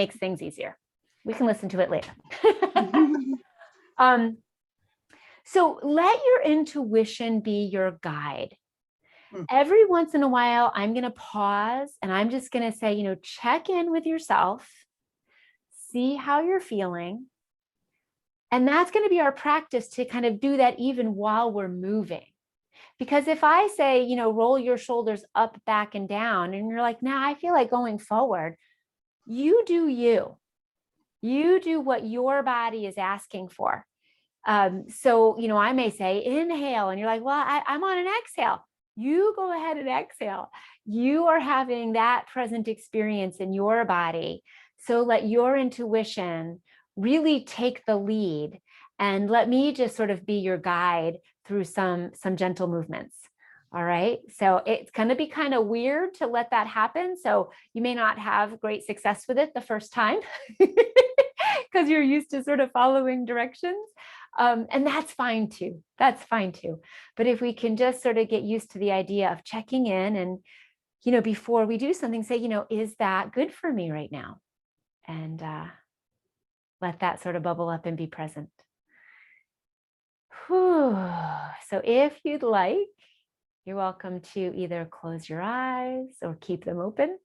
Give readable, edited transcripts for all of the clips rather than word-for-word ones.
makes things easier. We can listen to it later. So let your intuition be your guide. Every once in a while, I'm going to pause and I'm just going to say, check in with yourself, see how you're feeling. And that's going to be our practice to kind of do that even while we're moving. Because if I say, roll your shoulders up, back, and down, and you're like, nah, I feel like going forward, you do you. You do what your body is asking for. So, I may say inhale, and you're like, well, I'm on an exhale. You go ahead and exhale. You are having that present experience in your body. So let your intuition really take the lead, and let me just sort of be your guide through some gentle movements. All right. So it's going to be kind of weird to let that happen. So you may not have great success with it the first time because you're used to sort of following directions. And that's fine too. That's fine too. But if we can just sort of get used to the idea of checking in and, before we do something, say, is that good for me right now? And let that sort of bubble up and be present. Whew. So if you'd like, you're welcome to either close your eyes or keep them open.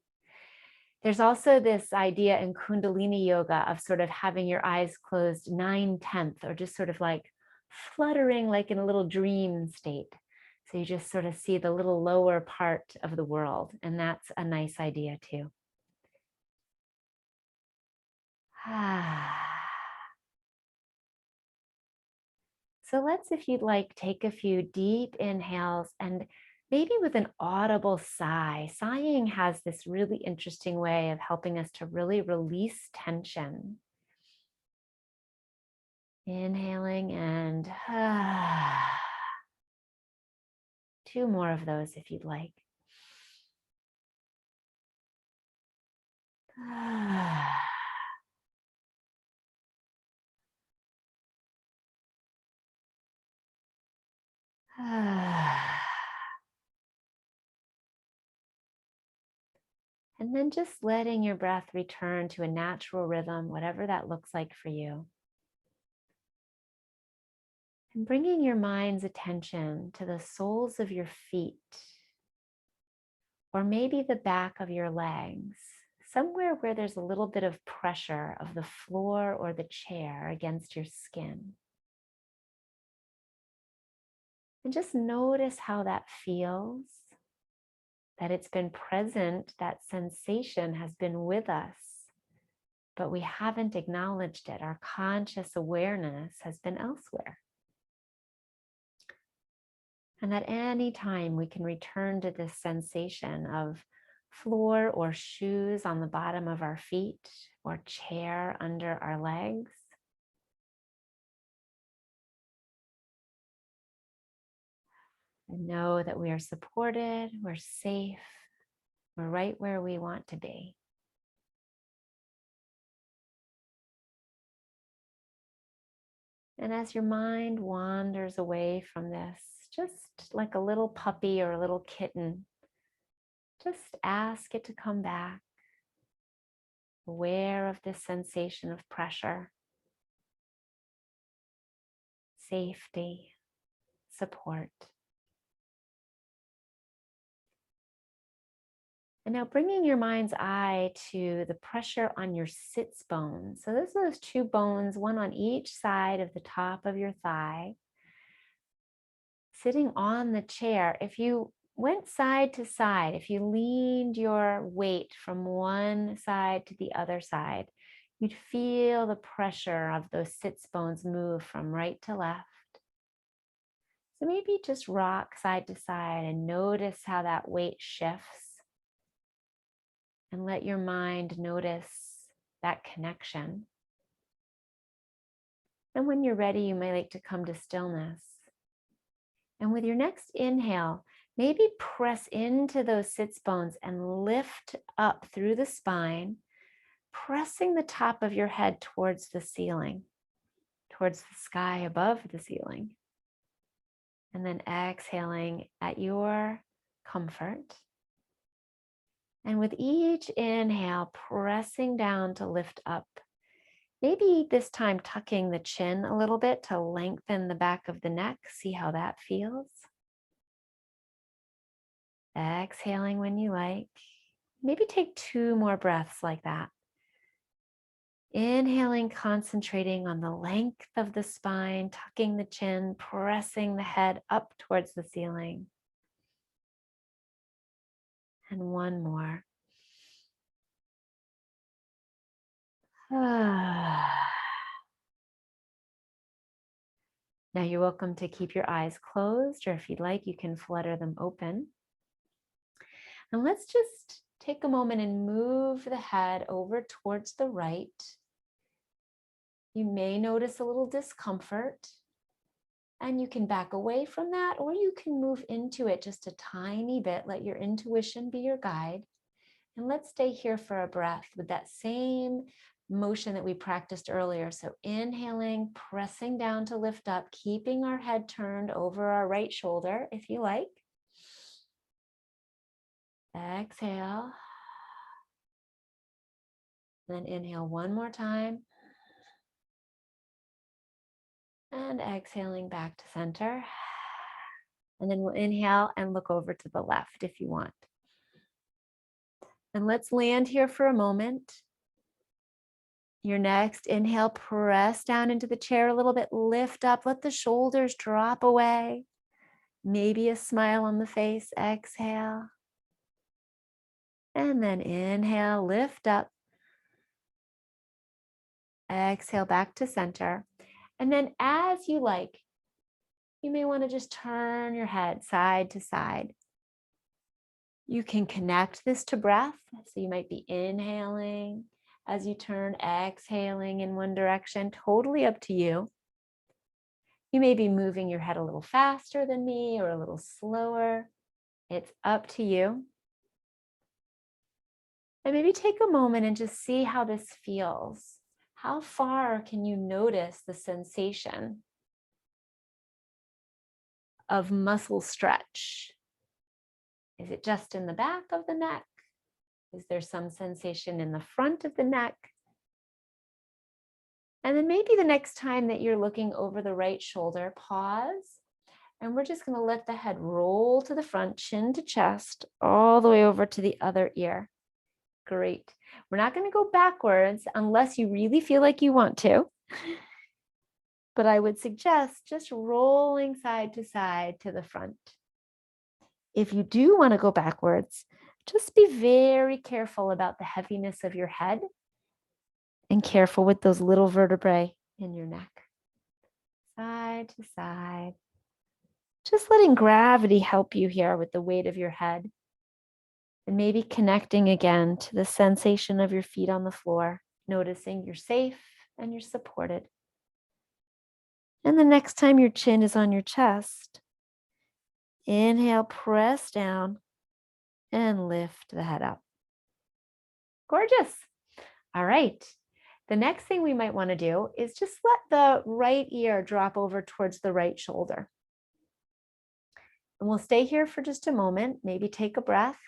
There's also this idea in Kundalini yoga of sort of having your eyes closed 9/10, or just sort of like fluttering like in a little dream state. So you just sort of see the little lower part of the world. And that's a nice idea too. So let's, if you'd like, take a few deep inhales, and maybe with an audible sigh. Sighing has this really interesting way of helping us to really release tension. Inhaling and 2 more of those if you'd like. And then just letting your breath return to a natural rhythm, whatever that looks like for you. And bringing your mind's attention to the soles of your feet, or maybe the back of your legs, somewhere where there's a little bit of pressure of the floor or the chair against your skin. And just notice how that feels, that it's been present, that sensation has been with us, but we haven't acknowledged it. Our conscious awareness has been elsewhere. And at any time, we can return to this sensation of floor or shoes on the bottom of our feet, or chair under our legs. And know that we are supported, we're safe, we're right where we want to be. And as your mind wanders away from this, just like a little puppy or a little kitten, just ask it to come back, aware of this sensation of pressure, safety, support. And now bringing your mind's eye to the pressure on your sits bones. So those are those 2 bones, one on each side of the top of your thigh. Sitting on the chair, if you went side to side, if you leaned your weight from one side to the other side, you'd feel the pressure of those sits bones move from right to left. So maybe just rock side to side and notice how that weight shifts. And let your mind notice that connection. And when you're ready, you may like to come to stillness. And with your next inhale, maybe press into those sits bones and lift up through the spine, pressing the top of your head towards the ceiling, towards the sky above the ceiling. And then exhaling at your comfort. And with each inhale, pressing down to lift up. Maybe this time tucking the chin a little bit to lengthen the back of the neck. See how that feels. Exhaling when you like. Maybe take 2 more breaths like that. Inhaling, concentrating on the length of the spine, tucking the chin, pressing the head up towards the ceiling. And 1 more. Now you're welcome to keep your eyes closed, or if you'd like, you can flutter them open. And let's just take a moment and move the head over towards the right. You may notice a little discomfort, and you can back away from that, or you can move into it just a tiny bit. Let your intuition be your guide. And let's stay here for a breath with that same motion that we practiced earlier. So inhaling, pressing down to lift up, keeping our head turned over our right shoulder, if you like. Exhale. Then inhale 1 more time. And exhaling back to center. And then we'll inhale and look over to the left if you want. And let's land here for a moment. Your next inhale, press down into the chair a little bit, lift up, let the shoulders drop away. Maybe a smile on the face, exhale. And then inhale, lift up. Exhale back to center. And then as you like, you may want to just turn your head side to side. You can connect this to breath. So you might be inhaling as you turn, exhaling in one direction, totally up to you. You may be moving your head a little faster than me or a little slower. It's up to you. And maybe take a moment and just see how this feels. How far can you notice the sensation of muscle stretch? Is it just in the back of the neck? Is there some sensation in the front of the neck? And then maybe the next time that you're looking over the right shoulder, pause. And we're just going to let the head roll to the front, chin to chest, all the way over to the other ear. Great. We're not going to go backwards unless you really feel like you want to. But I would suggest just rolling side to the front. If you do want to go backwards, just be very careful about the heaviness of your head and careful with those little vertebrae in your neck. Side to side. Just letting gravity help you here with the weight of your head. And maybe connecting again to the sensation of your feet on the floor, noticing you're safe and you're supported. And the next time your chin is on your chest, inhale, press down, and lift the head up. Gorgeous. All right. The next thing we might want to do is just let the right ear drop over towards the right shoulder. And we'll stay here for just a moment, maybe take a breath.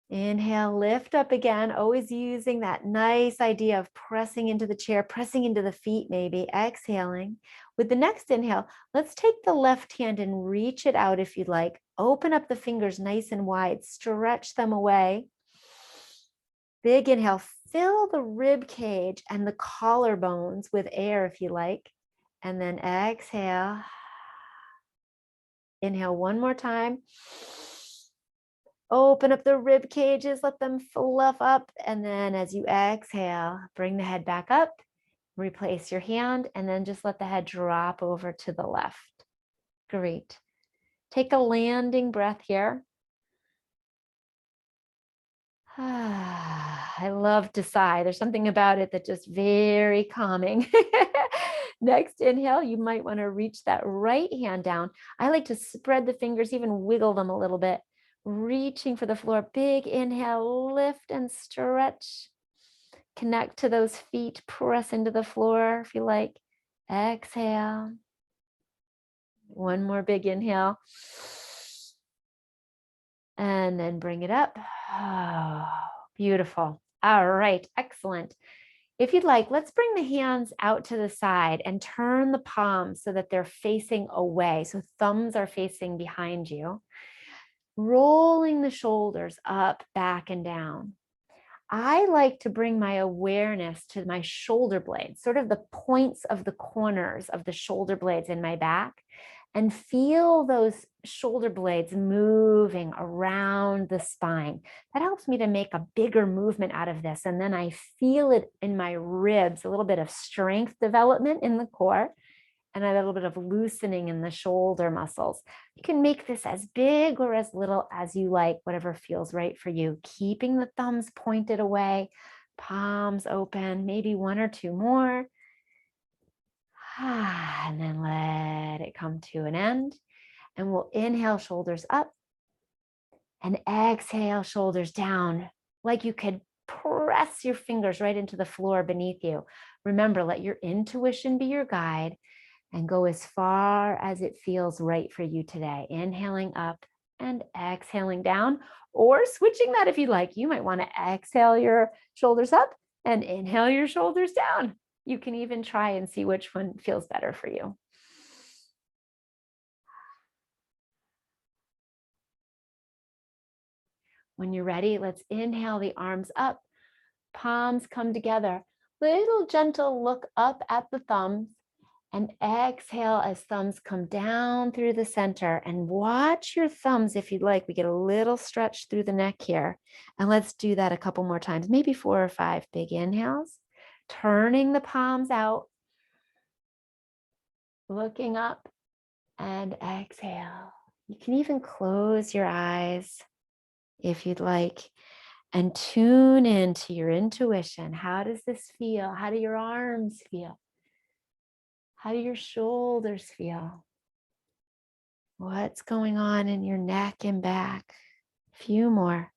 Inhale, lift up again, always using that nice idea of pressing into the chair, pressing into the feet maybe, exhaling. With the next inhale, let's take the left hand and reach it out if you'd like. Open up the fingers nice and wide, stretch them away. Big inhale, fill the rib cage and the collarbones with air if you like. And then exhale. Inhale 1 more time. Open up the rib cages, let them fluff up. And then as you exhale, bring the head back up, replace your hand, and then just let the head drop over to the left. Great. Take a landing breath here. I love to sigh. There's something about it that's just very calming. Next inhale, you might want to reach that right hand down. I like to spread the fingers, even wiggle them a little bit. Reaching for the floor. Big inhale, lift and stretch. Connect to those feet, press into the floor if you like. Exhale. 1 more big inhale. and then bring it up. Oh, beautiful. All right, excellent. If you'd like, let's bring the hands out to the side and turn the palms so that they're facing away. So thumbs are facing behind you. Rolling the shoulders up, back, and down. I like to bring my awareness to my shoulder blades, sort of the points of the corners of the shoulder blades in my back, and feel those shoulder blades moving around the spine. That helps me to make a bigger movement out of this. And then I feel it in my ribs, a little bit of strength development in the core, and a little bit of loosening in the shoulder muscles. You can make this as big or as little as you like, whatever feels right for you. Keeping the thumbs pointed away, palms open, maybe one or two more. And then let it come to an end. And we'll inhale, shoulders up, and exhale, shoulders down, like you could press your fingers right into the floor beneath you. Remember, let your intuition be your guide and go as far as it feels right for you today. Inhaling up and exhaling down, or switching that if you like. You might want to exhale your shoulders up and inhale your shoulders down. You can even try and see which one feels better for you. When you're ready, let's inhale the arms up, palms come together. Little gentle look up at the thumbs, and exhale as thumbs come down through the center. And watch your thumbs if you'd like. We get a little stretch through the neck here. And let's do that a couple more times, maybe 4 or 5 big inhales. Turning the palms out, looking up, and exhale. You can even close your eyes if you'd like, and tune into your intuition. How does this feel? How do your arms feel? How do your shoulders feel? What's going on in your neck and back? A few more.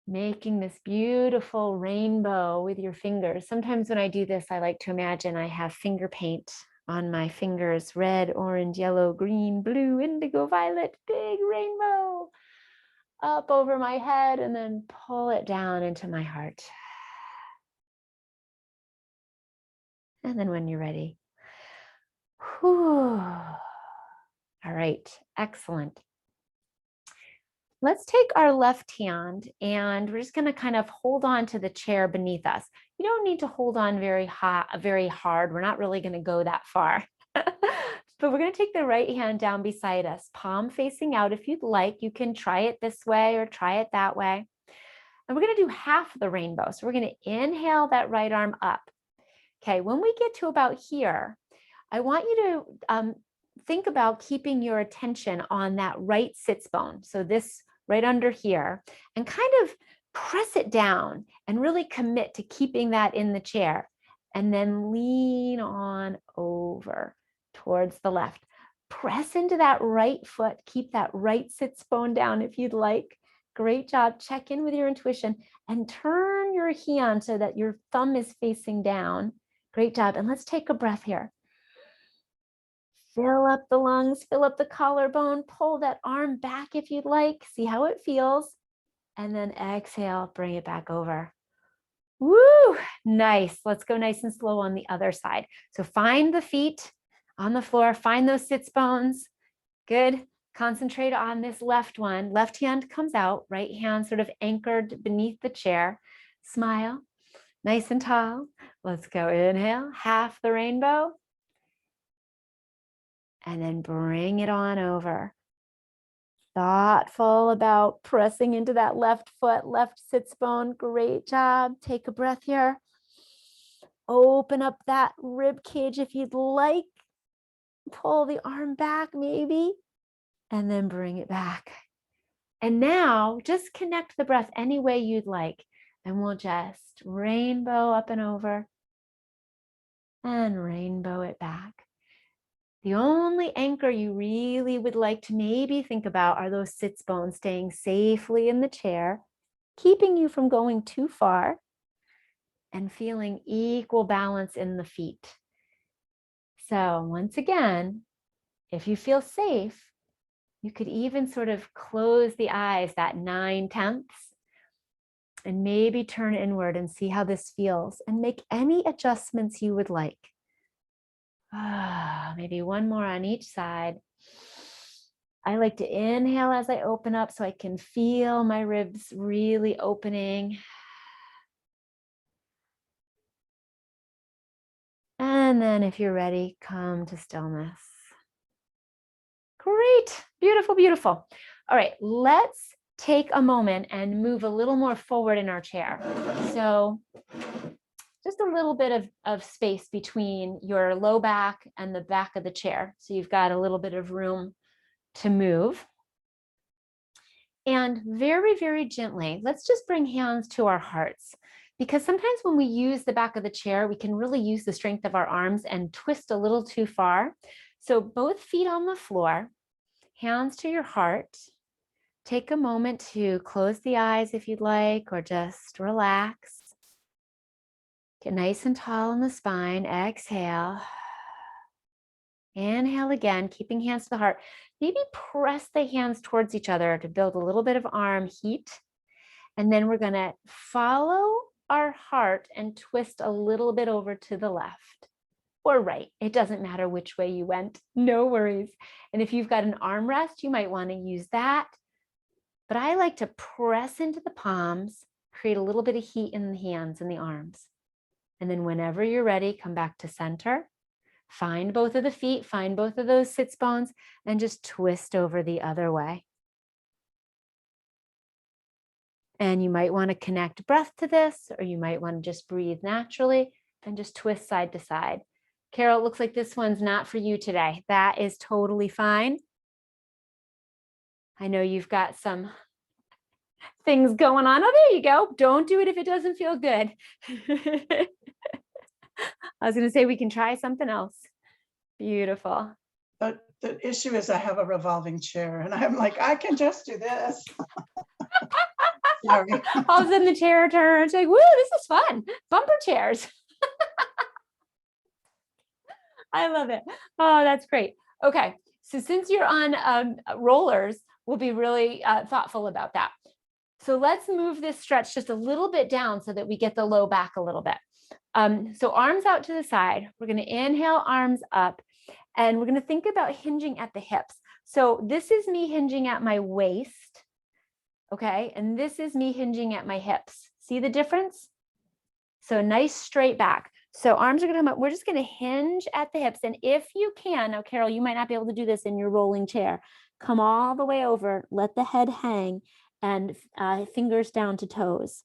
Making this beautiful rainbow with your fingers. Sometimes when I do this, I like to imagine I have finger paint on my fingers, red, orange, yellow, green, blue, indigo, violet, big rainbow up over my head, and then pull it down into my heart. And then when you're ready. Whew. All right, excellent. Let's take our left hand and we're just going to kind of hold on to the chair beneath us. You don't need to hold on very hard. We're not really going to go that far. But we're going to take the right hand down beside us, palm facing out. If you'd like, you can try it this way or try it that way. And we're going to do half the rainbow. So we're going to inhale that right arm up. Okay, when we get to about here, I want you to think about keeping your attention on that right sits bone. So this right under here, and kind of press it down and really commit to keeping that in the chair. And then lean on over towards the left. Press into that right foot. Keep that right sits bone down if you'd like. Great job. Check in with your intuition and turn your hand so that your thumb is facing down. Great job. And let's take a breath here. Fill up the lungs, fill up the collarbone, pull that arm back if you'd like. See how it feels. And then exhale, bring it back over. Woo, nice. Let's go nice and slow on the other side. So find the feet on the floor, find those sits bones. Good. Concentrate on this left one. Left hand comes out, right hand sort of anchored beneath the chair. Smile, nice and tall. Let's go. Inhale, half the rainbow. And then bring it on over. Thoughtful about pressing into that left foot, left sits bone. Great job. Take a breath here. Open up that rib cage if you'd like. Pull the arm back maybe, and then bring it back. And now just connect the breath any way you'd like. And we'll just rainbow up and over and rainbow it back. The only anchor you really would like to maybe think about are those sits bones staying safely in the chair, keeping you from going too far, and feeling equal balance in the feet. So once again, if you feel safe, You could even sort of close the eyes, that 9/10, and maybe turn inward and see how this feels and make any adjustments you would like. Maybe one more on each side. I like to inhale as I open up so I can feel my ribs really opening. And then if you're ready, come to stillness. Great, beautiful, beautiful. All right, let's take a moment and move a little more forward in our chair. So just a little bit of space between your low back and the back of the chair. So you've got a little bit of room to move. And very, very gently, let's just bring hands to our hearts. Because sometimes when we use the back of the chair, we can really use the strength of our arms and twist a little too far. So both feet on the floor, hands to your heart. Take a moment to close the eyes if you'd like, or just relax. Get nice and tall in the spine. Exhale. Inhale again, keeping hands to the heart. Maybe press the hands towards each other to build a little bit of arm heat. And then we're going to follow our heart and twist a little bit over to the left or right. It doesn't matter which way you went. No worries. And if you've got an armrest, you might want to use that. But I like to press into the palms, create a little bit of heat in the hands and the arms. And then whenever you're ready, come back to center. Find both of the feet, find both of those sits bones, and just twist over the other way. And you might want to connect breath to this, or you might want to just breathe naturally and just twist side to side. Carol, it looks like this one's not for you today. That is totally fine. I know you've got some things going on. Oh, there you go. Don't do it if it doesn't feel good. I was going to say we can try something else. Beautiful. But the issue is I have a revolving chair and I'm like, I can just do this. Sorry. All of a sudden the chair turns like, woo, this is fun. Bumper chairs. I love it. Oh, that's great. Okay. So since you're on rollers, we'll be really thoughtful about that. So let's move this stretch just a little bit down so that we get the low back a little bit. So arms out to the side. We're going to inhale, arms up, and we're going to think about hinging at the hips. So this is me hinging at my waist. Okay. And this is me hinging at my hips. See the difference? So nice straight back. So arms are going to come up. We're just going to hinge at the hips. And if you can, now, Carol, you might not be able to do this in your rolling chair. Come all the way over, let the head hang, and fingers down to toes.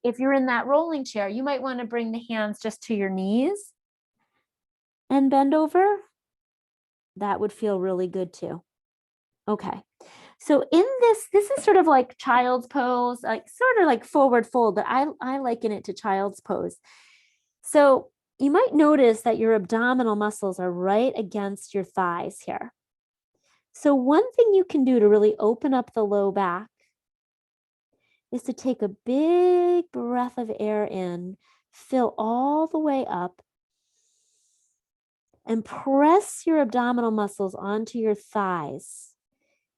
If you're in that rolling chair, you might want to bring the hands just to your knees and bend over. That would feel really good too. Okay. So in this is sort of like child's pose, like sort of like forward fold, but I liken it to child's pose. So you might notice that your abdominal muscles are right against your thighs here. So one thing you can do to really open up the low back is to take a big breath of air in, fill all the way up, and press your abdominal muscles onto your thighs.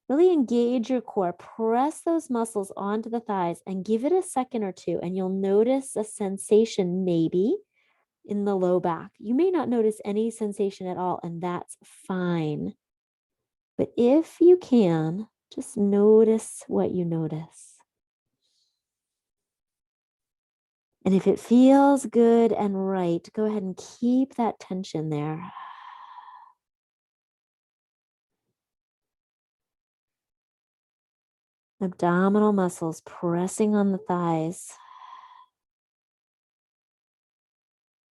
Really engage your core, press those muscles onto the thighs and give it a second or two, and you'll notice a sensation maybe in the low back. You may not notice any sensation at all, and that's fine. But if you can, just notice what you notice. And if it feels good and right, go ahead and keep that tension there. Abdominal muscles pressing on the thighs.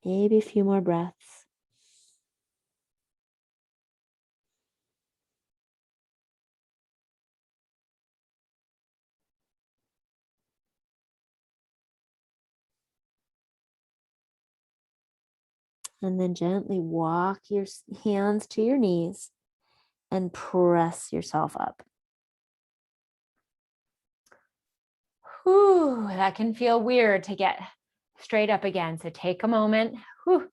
Maybe a few more breaths. And then gently walk your hands to your knees and press yourself up. Whew, that can feel weird to get straight up again. So take a moment. Whew.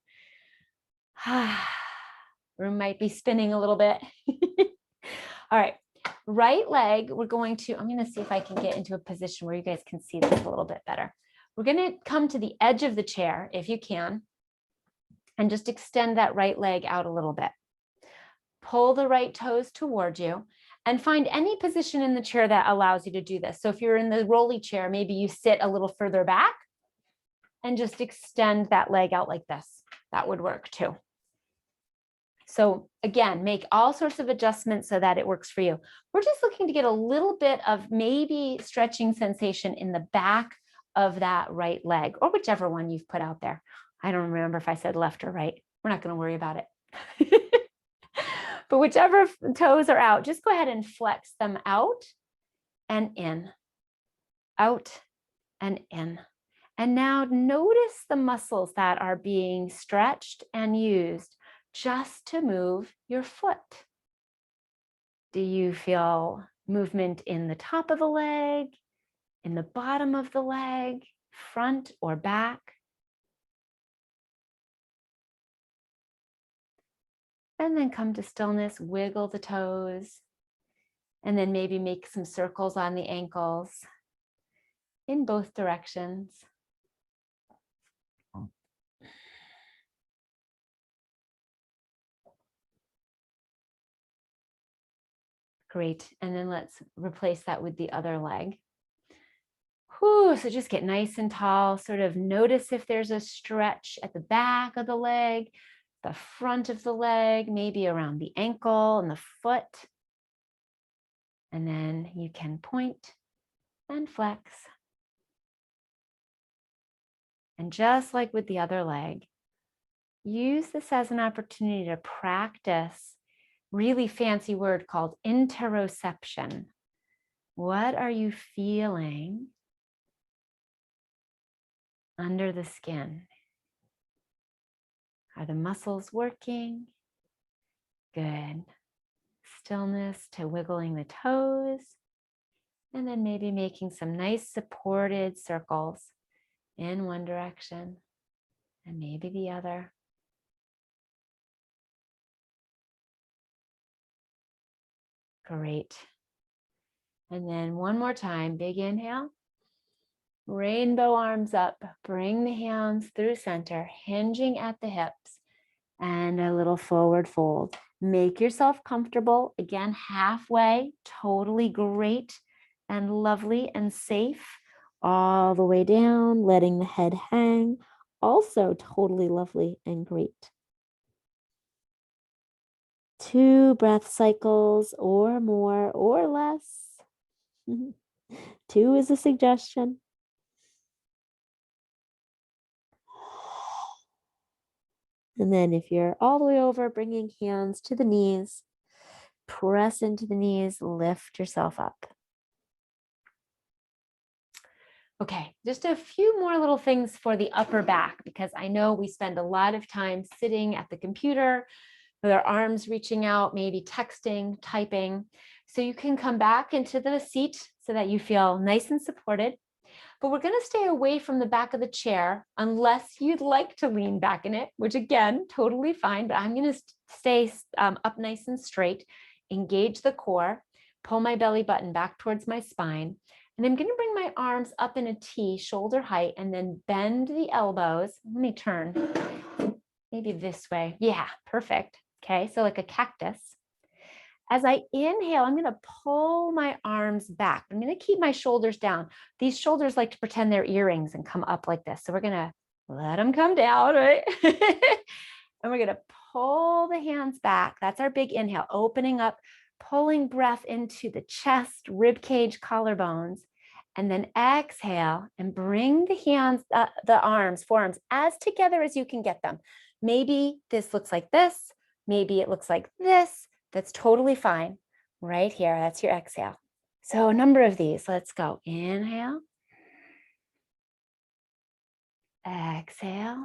Room might be spinning a little bit. All right, right leg, I'm going to see if I can get into a position where you guys can see this a little bit better. We're going to come to the edge of the chair, if you can, and just extend that right leg out a little bit. Pull the right toes toward you and find any position in the chair that allows you to do this. So if you're in the rolly chair, maybe you sit a little further back and just extend that leg out like this. That would work too. So again, make all sorts of adjustments so that it works for you. We're just looking to get a little bit of maybe stretching sensation in the back of that right leg, or whichever one you've put out there. I don't remember if I said left or right. We're not going to worry about it. But whichever toes are out, just go ahead and flex them out and in, out and in. And now notice the muscles that are being stretched and used just to move your foot. Do you feel movement in the top of the leg, in the bottom of the leg, front or back? And then come to stillness, wiggle the toes, and then maybe make some circles on the ankles in both directions. Great. And then let's replace that with the other leg. Whew, so just get nice and tall. Sort of notice if there's a stretch at the back of the leg, the front of the leg, maybe around the ankle and the foot. And then you can point and flex. And just like with the other leg, use this as an opportunity to practice really fancy word called interoception. What are you feeling under the skin? Are the muscles working? Good. Stillness to wiggling the toes. And then maybe making some nice supported circles in one direction and maybe the other. Great. And then one more time, big inhale. Rainbow arms up, bring the hands through center, hinging at the hips, and a little forward fold. Make yourself comfortable, again, halfway, totally great and lovely and safe, all the way down, letting the head hang, also totally lovely and great. 2 breath cycles or more or less. 2 is a suggestion. And then if you're all the way over, bringing hands to the knees, press into the knees, lift yourself up. Okay, just a few more little things for the upper back, because I know we spend a lot of time sitting at the computer with our arms reaching out, maybe texting, typing. So you can come back into the seat so that you feel nice and supported. But we're going to stay away from the back of the chair unless you'd like to lean back in it, which again, totally fine. But I'm going to stay up nice and straight, engage the core, pull my belly button back towards my spine. And I'm going to bring my arms up in a T, shoulder height, and then bend the elbows. Let me turn maybe this way. Yeah, perfect. Okay, so like a cactus. As I inhale, I'm going to pull my arms back. I'm going to keep my shoulders down. These shoulders like to pretend they're earrings and come up like this. So we're going to let them come down, right? And we're going to pull the hands back. That's our big inhale, opening up, pulling breath into the chest, rib cage, collarbones. And then exhale and bring the hands, the arms, forearms as together as you can get them. Maybe this looks like this. Maybe it looks like this. That's totally fine. Right here, that's your exhale. So a number of these. Let's go. Inhale. Exhale.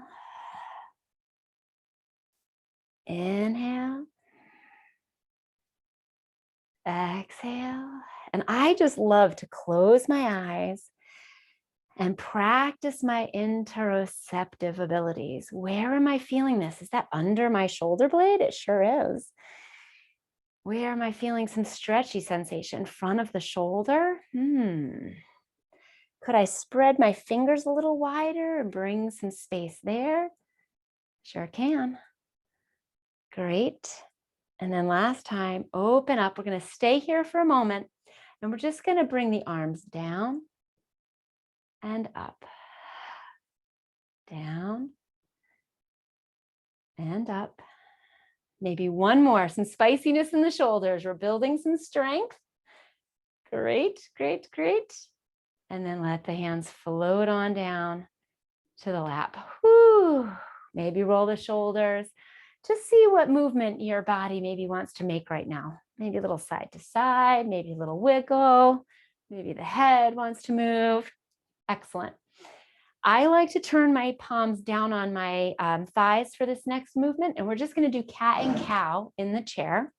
Inhale. Exhale. And I just love to close my eyes and practice my interoceptive abilities. Where am I feeling this? Is that under my shoulder blade? It sure is. Where am I feeling some stretchy sensation? Front of the shoulder? Could I spread my fingers a little wider and bring some space there? Sure can. Great. And then last time, open up. We're going to stay here for a moment, and we're just going to bring the arms down and up, down and up. Maybe one more, some spiciness in the shoulders. We're building some strength. Great, great, great. And then let the hands float on down to the lap. Whew. Maybe roll the shoulders. Just see what movement your body maybe wants to make right now. Maybe a little side to side, maybe a little wiggle. Maybe the head wants to move. Excellent. I like to turn my palms down on my thighs for this next movement, and we're just going to do cat and cow in the chair.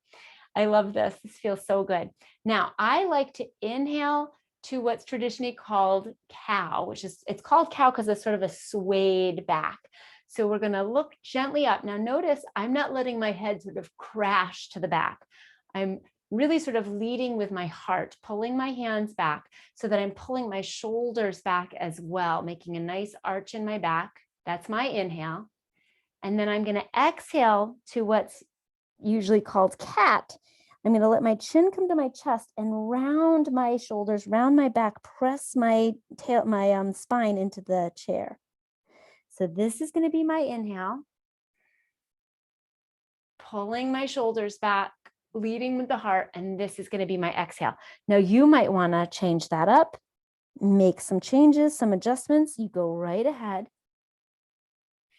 I love this. This feels so good. Now, I like to inhale to what's traditionally called cow, it's called cow because it's sort of a swayed back. So we're going to look gently up. Now, notice I'm not letting my head sort of crash to the back. I'm really sort of leading with my heart, pulling my hands back so that I'm pulling my shoulders back as well, making a nice arch in my back. That's my inhale. And then I'm going to exhale to what's usually called cat. I'm going to let my chin come to my chest and round my shoulders, round my back, press my tail, my spine into the chair. So this is going to be my inhale. Pulling my shoulders back, leading with the heart, and this is going to be my exhale. Now you might want to change that up, make some changes, some adjustments. You go right ahead.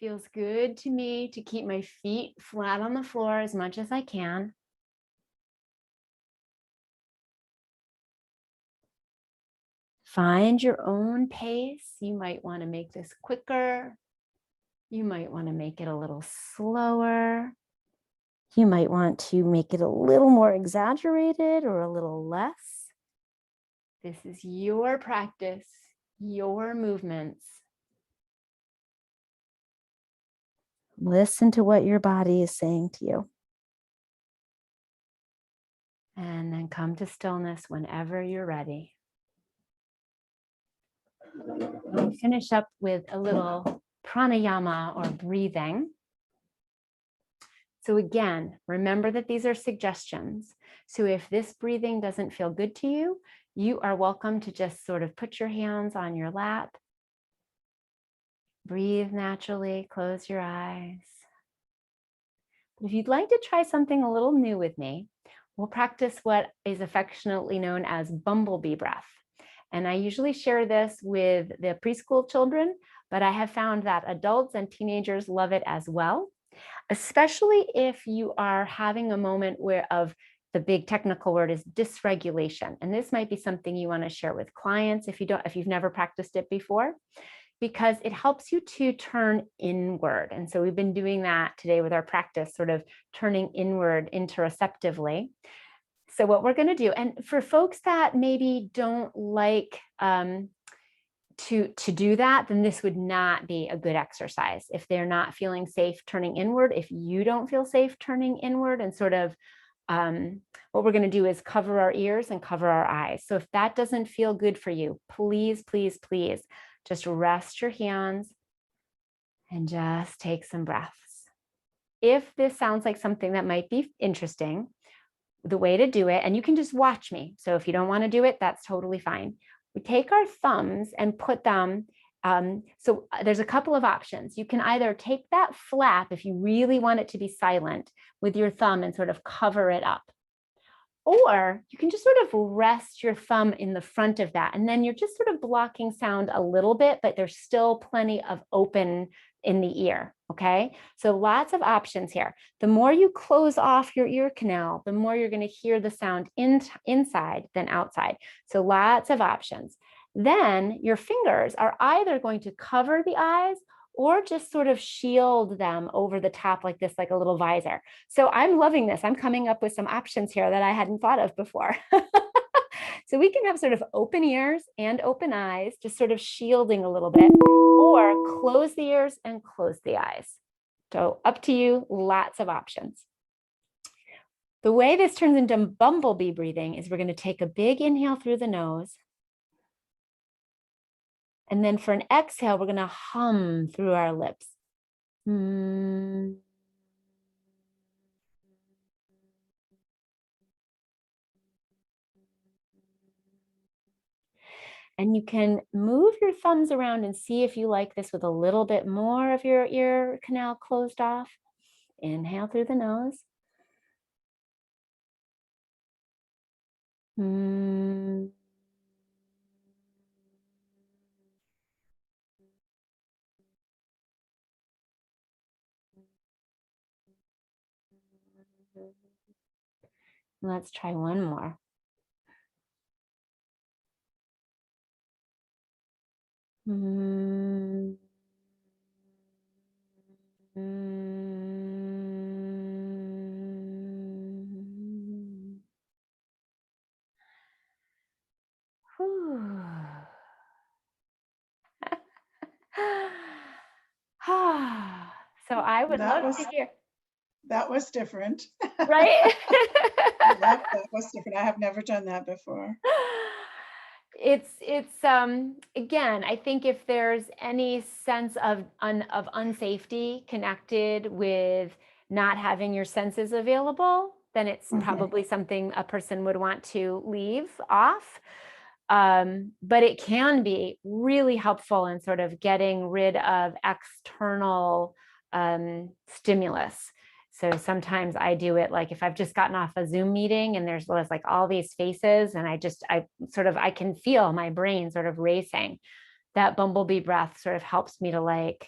Feels good to me to keep my feet flat on the floor as much as I can. Find your own pace. You might want to make this quicker. You might want to make it a little slower. You might want to make it a little more exaggerated or a little less. This is your practice, your movements. Listen to what your body is saying to you. And then come to stillness whenever you're ready. We'll finish up with a little pranayama or breathing. So again, remember that these are suggestions. So if this breathing doesn't feel good to you, you are welcome to just sort of put your hands on your lap. Breathe naturally, close your eyes. If you'd like to try something a little new with me, we'll practice what is affectionately known as bumblebee breath. And I usually share this with the preschool children, but I have found that adults and teenagers love it as well, especially if you are having a moment of the big technical word is dysregulation. And this might be something you want to share with clients if you've never practiced it before, because it helps you to turn inward. And so we've been doing that today with our practice, sort of turning inward interoceptively. So what we're going to do, and for folks that maybe don't like to do that, then this would not be a good exercise. If they're not feeling safe turning inward, if you don't feel safe turning inward, and sort of what we're going to do is cover our ears and cover our eyes. So if that doesn't feel good for you, please, please, please just rest your hands and just take some breaths. If this sounds like something that might be interesting, the way to do it, and you can just watch me. So if you don't want to do it, that's totally fine. We take our thumbs and put them, so there's a couple of options. You can either take that flap, if you really want it to be silent, with your thumb and sort of cover it up. Or you can just sort of rest your thumb in the front of that. And then you're just sort of blocking sound a little bit, but there's still plenty of open in the ear, okay? So lots of options here. The more you close off your ear canal, the more you're going to hear the sound inside than outside. So lots of options. Then your fingers are either going to cover the eyes or just sort of shield them over the top like this, like a little visor. So I'm loving this. I'm coming up with some options here that I hadn't thought of before. So we can have sort of open ears and open eyes, just sort of shielding a little bit, or close the ears and close the eyes. So up to you, lots of options. The way this turns into bumblebee breathing is we're going to take a big inhale through the nose. And then for an exhale, we're going to hum through our lips. Mm. And you can move your thumbs around and see if you like this with a little bit more of your ear canal closed off. Inhale through the nose. Mm. Let's try one more. Mm. Mm. Whew. So I would That love was to hear, that was different. right? Yep, that was different. I have never done that before. It's again, I think if there's any sense of unsafety connected with not having your senses available, then it's Mhm. probably something a person would want to leave off. But it can be really helpful in sort of getting rid of external stimulus. So sometimes I do it like if I've just gotten off a Zoom meeting and there's like all these faces and I can feel my brain sort of racing. That bumblebee breath sort of helps me to like,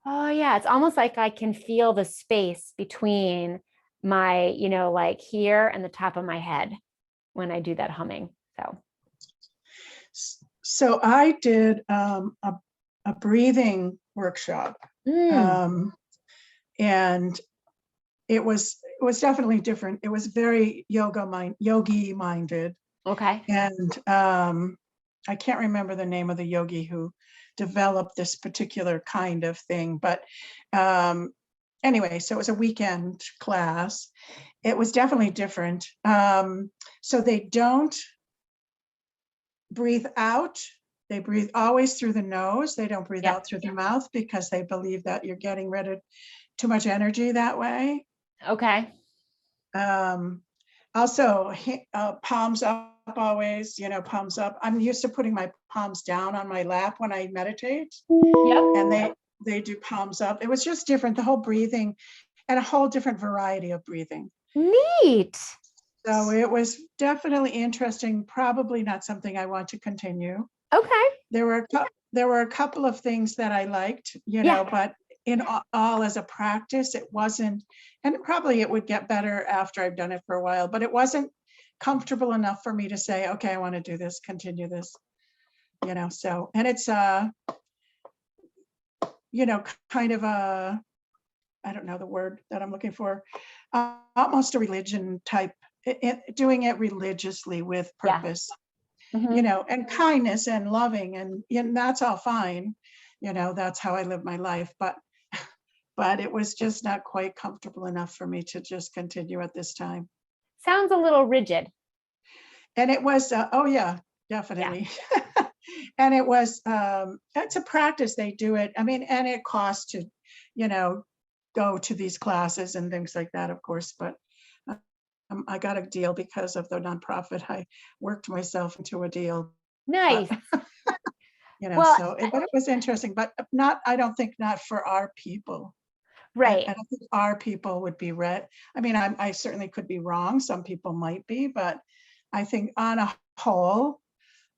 oh yeah, it's almost like I can feel the space between my, like here and the top of my head when I do that humming. So I did a breathing workshop, Mm, and it was definitely different. It was very yogi minded, okay. and I can't remember the name of the yogi who developed this particular kind of thing, but anyway, so it was a weekend class. It was definitely different. So they don't breathe out. They breathe always through the nose. They don't breathe Yep. out through the mouth because they believe that you're getting rid of too much energy that way. Okay. Also, palms up always, palms up. I'm used to putting my palms down on my lap when I meditate, Yep. and they do palms up. It was just different, the whole breathing, and a whole different variety of breathing. Neat. So it was definitely interesting. Probably not something I want to continue. Okay. There were a couple of things that I liked, Yeah. but in all as a practice, it wasn't, and probably it would get better after I've done it for a while, but it wasn't comfortable enough for me to say, okay, I want to do this, continue this, so, and it's kind of a, I don't know the word that I'm looking for, almost a religion type, doing it religiously with Yeah. purpose, Mhm. and kindness and loving, and that's all fine. That's how I live my life, but it was just not quite comfortable enough for me to just continue at this time. Sounds a little rigid. And it was, oh yeah, Yeah. definitely. And it was, it's a practice, they do it. I mean, and it costs to, go to these classes and things like that, of course, but I got a deal because of the nonprofit. I worked myself into a deal, but Nice. Well, so but it was interesting, but not, I don't think not for our people. right. I don't think our people would be read. I mean, I certainly could be wrong. Some people might be, but I think on a whole,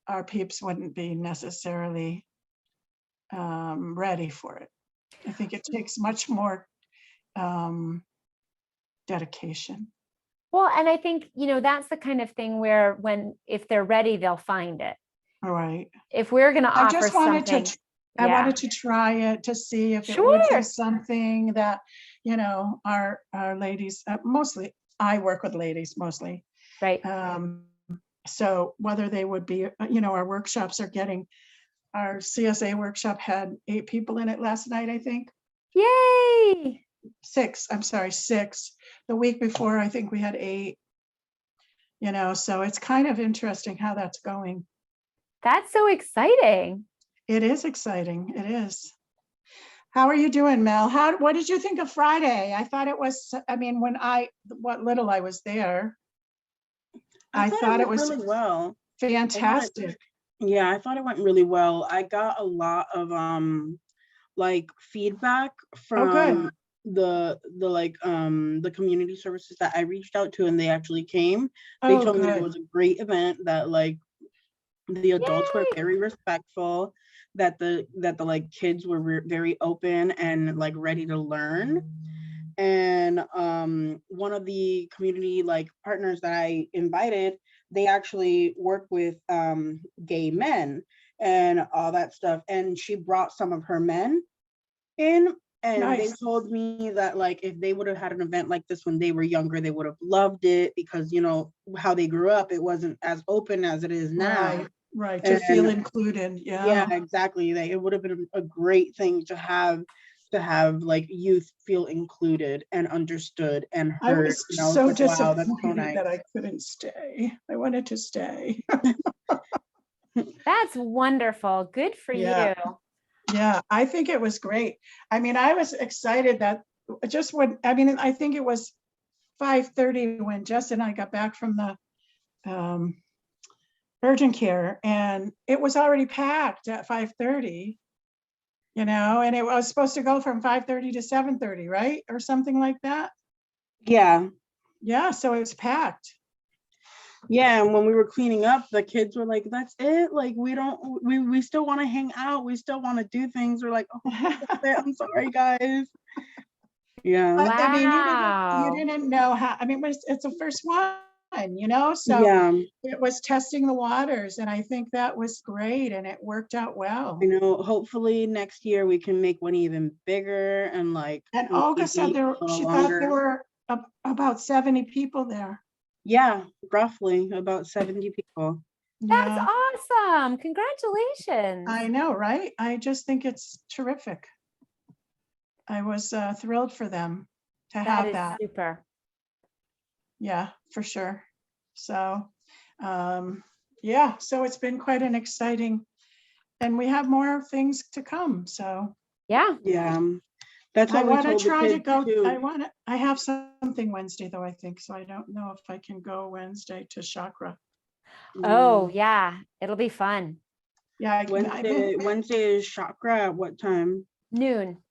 our peeps wouldn't be necessarily ready for it. I think it takes much more dedication. Well, and I think, that's the kind of thing where if they're ready, they'll find it. All right. If we're going to I offer just wanted something, I yeah. wanted to try it to see if it would be Sure. something that, our ladies, mostly I work with ladies mostly. Right. So whether they would be, our workshops are getting, our CSA workshop had 8 people in it last night, I think. Yay. 6. I'm sorry, 6. The week before, I think we had 8. So it's kind of interesting how that's going. That's so exciting. It is exciting. It is. How are you doing, Mel? What did you think of Friday? I thought it was, what little I was there, I thought it went was really well. fantastic. Yeah, I thought it went really well. I got a lot of like feedback Oh, good. from the community services that I reached out to, and they actually came. They Oh, told me that it good. was a great event, that like the adults were Yay. very respectful, that the like kids were very open and like ready to learn. And one of the community like partners that I invited, they actually work with gay men and all that stuff, and she brought some of her men in, and they Nice. told me that like if they would have had an event like this when they were younger, they would have loved it, because how they grew up, it wasn't as open as it is now. Right. To feel And included. yeah, Yeah. exactly. It would have been a great thing to have like youth feel included and understood and I heard. was I was so like, wow, that's so disappointed nice. that I couldn't stay. I wanted to stay. That's wonderful. Good for Yeah. you. Yeah, I think it was great. I was excited that I think it was 5:30 when Jess and I got back from the urgent care, and it was already packed at 5:30, and it was supposed to go from 5:30 to 7:30, right? Or something like that. Yeah. Yeah, so it was packed. Yeah, and when we were cleaning up, the kids were like, that's it, like we still want to hang out, we still want to do things. We're like, oh, that's it. I'm sorry, guys. Yeah. But I mean, you Wow. didn't know how, it's the first one, so Yeah, it was testing the waters, and I think that was great, and it worked out well. hopefully next year we can make one even bigger, and like And Olga said maybe a she little thought there longer. were about 70 people there. Yeah, roughly about 70 people. That's Yeah, awesome. Congratulations. I know, right? I just think it's terrific. I was thrilled for them to That have is that. super. Yeah, for sure. So, yeah, so it's been quite an exciting, and we have more things to come. So Yeah. Yeah, that's I what we want to told the try to kids go. too. I have something Wednesday though, I think. So I don't know if I can go Wednesday to Chakra. Oh, yeah. It'll be fun. Yeah, I've been Wednesday is chakra at what time? Noon.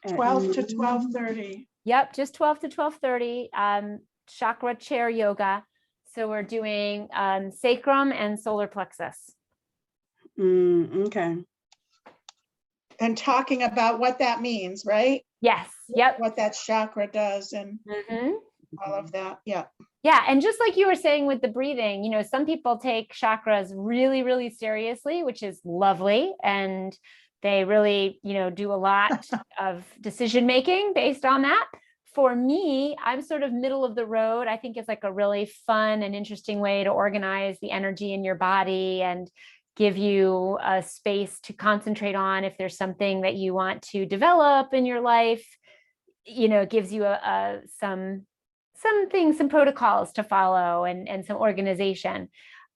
At 12 to noon? 12:30. Yep, just 12 to 12:30. Chakra chair yoga. So we're doing sacrum and solar plexus. Okay. And talking about what that means, right? Yes. Yep. What that chakra does and Mhm. all of that. Yeah. Yeah. And just like you were saying with the breathing, some people take chakras really, really seriously, which is lovely. And they really, do a lot of decision making based on that. For me, I'm sort of middle of the road. I think it's like a really fun and interesting way to organize the energy in your body and give you a space to concentrate on if there's something that you want to develop in your life. It gives you some things, some protocols to follow and some organization.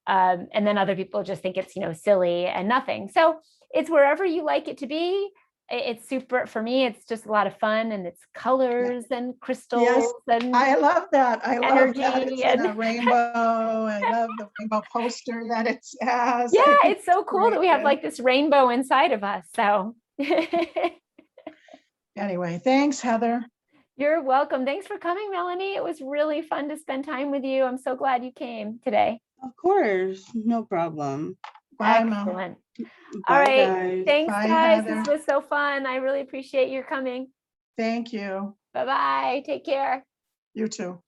And then other people just think it's, silly and nothing. So it's wherever you like it to be. It's super, for me, it's just a lot of fun, and it's colors and crystals. Yes, and I love that. I love energy that it's in a and rainbow. I love the rainbow poster that it has. yeah, I think it's so cool that we have great. like this rainbow inside of us. So Anyway, thanks, Heather. you're welcome. Thanks for coming, Melanie. It was really fun to spend time with you. I'm so glad you came today. Of course, no problem. Bye, Mel. Excellent. Bye, All right. guys. Thanks, Bye, guys. Heather. This was so fun. I really appreciate your coming. Thank you. Bye-bye. Take care. You too.